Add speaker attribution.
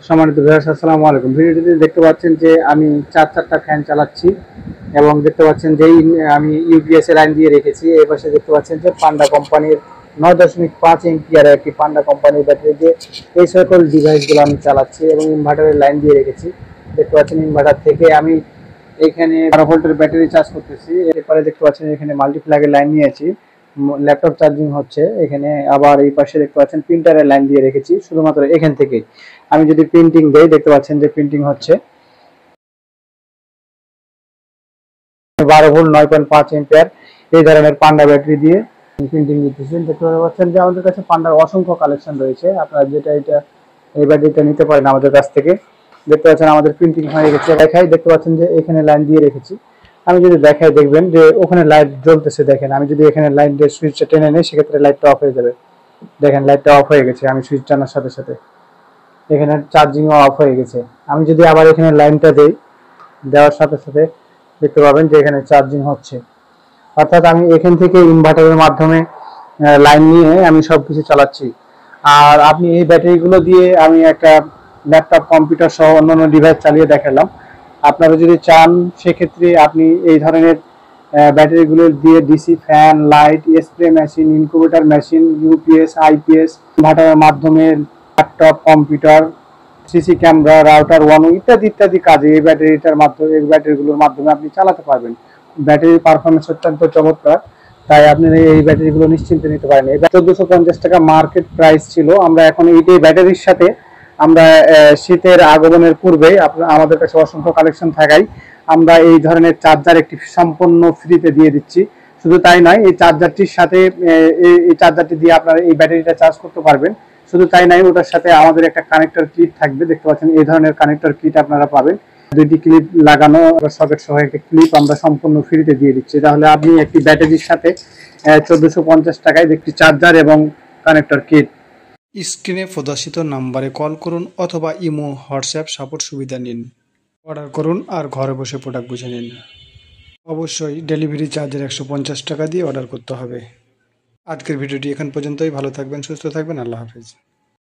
Speaker 1: সম্মানিত ভিউয়ার্স, আসসালামু আলাইকুম। ভিডিওটিতে দেখতে পাচ্ছেন যে আমি চারটা ফ্যান চালাচ্ছি এবং দেখতে পাচ্ছেন যে আমি ইউপিএস এর লাইন দিয়ে রেখেছি। এই পাশে দেখতে পাচ্ছেন যে পান্ডা কোম্পানির 9.5 এম্পিয়ারের একটি পান্ডা কোম্পানির ব্যাটারি দিয়ে এই সকল ডিভাইসগুলো আমি চালাচ্ছি এবং ইনভার্টারের লাইন দিয়ে রেখেছি। দেখতে পাচ্ছেন ইনভার্টার থেকে আমি এখানে 12 ভোল্টের ব্যাটারি চার্জ করতেছি। এরপরে দেখতে পাচ্ছেন এখানে মাল্টিপ্লাগের লাইন নিয়েছি, ল্যাপটপ চার্জিং হচ্ছে এখানে। আবার এই পাশে দেখতে পাচ্ছেন প্রিন্টারের লাইন দিয়ে রেখেছি শুধুমাত্র এখান থেকে। আমি যদি প্রিন্টিং দেই দেখতে পাচ্ছেন যে প্রিন্টিং হচ্ছে 12 ভোল্ট 9.5 এম্পিয়ার এই ধরনের পান্ডা ব্যাটারি দিয়ে প্রিন্টিং দিতেছি। দেখতে পাচ্ছেন যে আমাদের কাছে পান্ডার অসংখ্য কালেকশন রয়েছে। আপনারা এটা এই ব্যাটারিটা নিতে পারেন আমাদের কাছ থেকে। দেখতে পাচ্ছেন আমাদের প্রিন্টিং হয়ে গেছে। দেখাই, দেখতে পাচ্ছেন যে এখানে লাইন দিয়ে রেখেছি। আমি যদি দেখাই দেখবেন যে ওখানে লাইট জ্বলতেছে। দেখেন আমি যদি এখানে লাইন দিয়ে সুইচটা টেনে নেই সেক্ষেত্রে লাইটটা অফ হয়ে যাবে। দেখেন লাইটটা অফ হয়ে গেছে আমি সুইচ টানার সাথে সাথে। এখানে চার্জিংও অফ হয়ে গেছে। আমি যদি আবার এখানে লাইনটা দেই, দেওয়ার সাথে সাথে দেখতে পাবেন যে এখানে চার্জিং হচ্ছে। অর্থাৎ আমি এখান থেকে ইনভার্টারের মাধ্যমে লাইন নিয়ে আমি সবকিছু চালাচ্ছি। আর আপনি এই ব্যাটারিগুলো দিয়ে আমি একটা ল্যাপটপ, কম্পিউটার সহ অন্যান্য ডিভাইস চালিয়ে দেখালাম। আপনারা যদি চান সেক্ষেত্রে আপনি এই ধরনের ব্যাটারিগুলো দিয়ে DC fan, light, spray machine, incubator machine, UPS, IPS, ইনভার্টারের মাধ্যমে laptop, computer, CC camera, router, one ইত্যাদি ইত্যাদি কাজে এই ব্যাটারিগুলোর মাধ্যমে আপনি চালাতে পারবেন। ব্যাটারির পারফরমেন্স অত্যন্ত চমৎকার, তাই আপনি এই ব্যাটারিগুলো নিশ্চিন্তে নিতে পারেন। এটা 1450 টাকা মার্কেট প্রাইস ছিল। আমরা এখন এই ব্যাটারির সাথে আমরা শীতের আগমনের পূর্বেই আমাদের কাছে অসংখ্য কালেকশন থাকায় আমরা এই ধরনের চার্জার একটি সম্পূর্ণ ফ্রিতে দিয়ে দিচ্ছি। শুধু তাই নয়, এই চার্জারটির সাথে এই চার্জারটি দিয়ে আপনারা এই ব্যাটারিটা চার্জ করতে পারবেন। শুধু তাই নয়, ওটার সাথে আমাদের একটা কানেক্টর কিট থাকবে। দেখতে পাচ্ছেন এই ধরনের কানেক্টর কিট আপনারা পাবেন। 2টি ক্লিপ লাগানো সকেট সহ একটা ক্লিপ আমরা সম্পূর্ণ ফ্রিতে দিয়ে দিচ্ছি। তাহলে আপনি একটি ব্যাটারির সাথে 1450 টাকায় একটি চার্জার এবং কানেক্টর কিট।
Speaker 2: স্ক্রিনে প্রদর্শিত নাম্বারে কল করুন অথবা ইমো, হোয়াটসঅ্যাপ সাপোর্ট সুবিধা নিন। অর্ডার করুন আর ঘরে বসে প্রোডাক্ট বুঝে নিন। অবশ্যই ডেলিভারি চার্জের 150 টাকা দিয়ে অর্ডার করতে হবে। আজকের ভিডিওটি এখন পর্যন্তই। ভালো থাকবেন, সুস্থ থাকবেন। আল্লাহ হাফেজ।